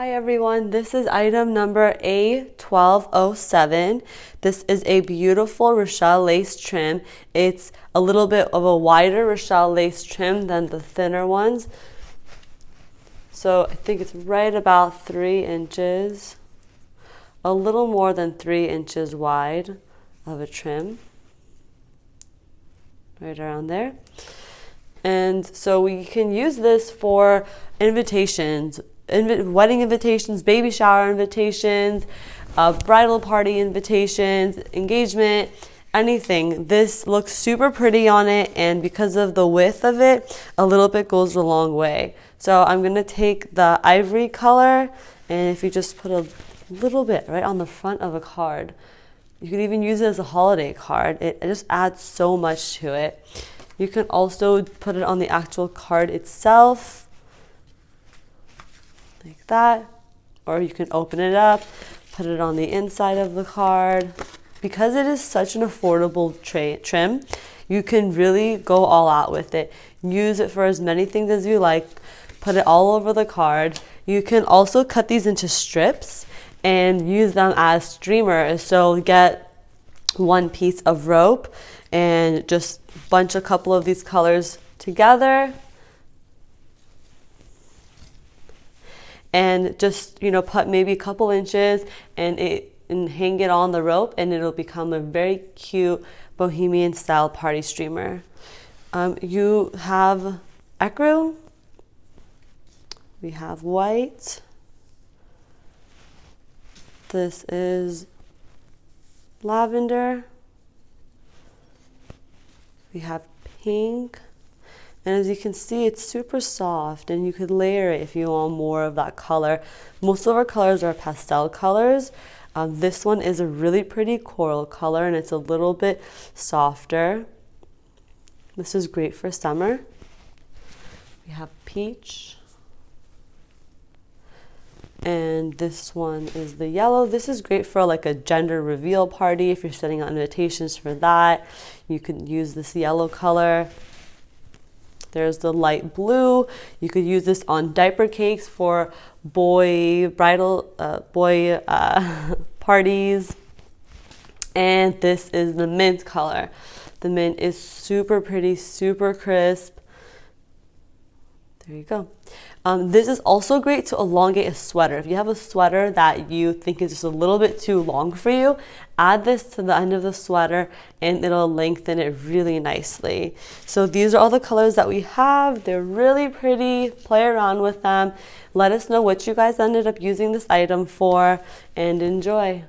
Hi everyone, this is item number A1207. This is a beautiful Raschel Lace Trim. It's a little bit of a wider Raschel Lace Trim than the thinner ones. So I think it's right about 3 inches, a little more than 3 inches wide of a trim, right around there. And so we can use this for invitations, wedding invitations, baby shower invitations, bridal party invitations, engagement, anything. This looks super pretty on it, and because of the width of it, a little bit goes a long way. So I'm going to take the ivory color, and if you just put a little bit right on the front of a card, you could even use it as a holiday card. It just adds so much to it. You can also put it on the actual card itself, like that, or you can open it up, put it on the inside of the card. Because it is such an affordable trim, you can really go all out with it. Use it for as many things as you like, put it all over the card. You can also cut these into strips and use them as streamers. So get one piece of rope and just bunch a couple of these colors together and just, put maybe a couple inches and hang it on the rope, and it'll become a very cute bohemian style party streamer. You have ecru, we have white, this is lavender, we have pink, and as you can see, it's super soft, and you could layer it if you want more of that color. Most of our colors are pastel colors. This one is a really pretty coral color, and it's a little bit softer. This is great for summer. We have peach, and this one is the yellow. This is great for like a gender reveal party. If you're sending out invitations for that, you can use this yellow color. There's the light blue. You could use this on diaper cakes for bridal parties. And this is the mint color. The mint is super pretty, super crisp. There you go. This is also great to elongate a sweater. If you have a sweater that you think is just a little bit too long for you, add this to the end of the sweater and it'll lengthen it really nicely. So these are all the colors that we have. They're really pretty. Play around with them. Let us know what you guys ended up using this item for, and enjoy.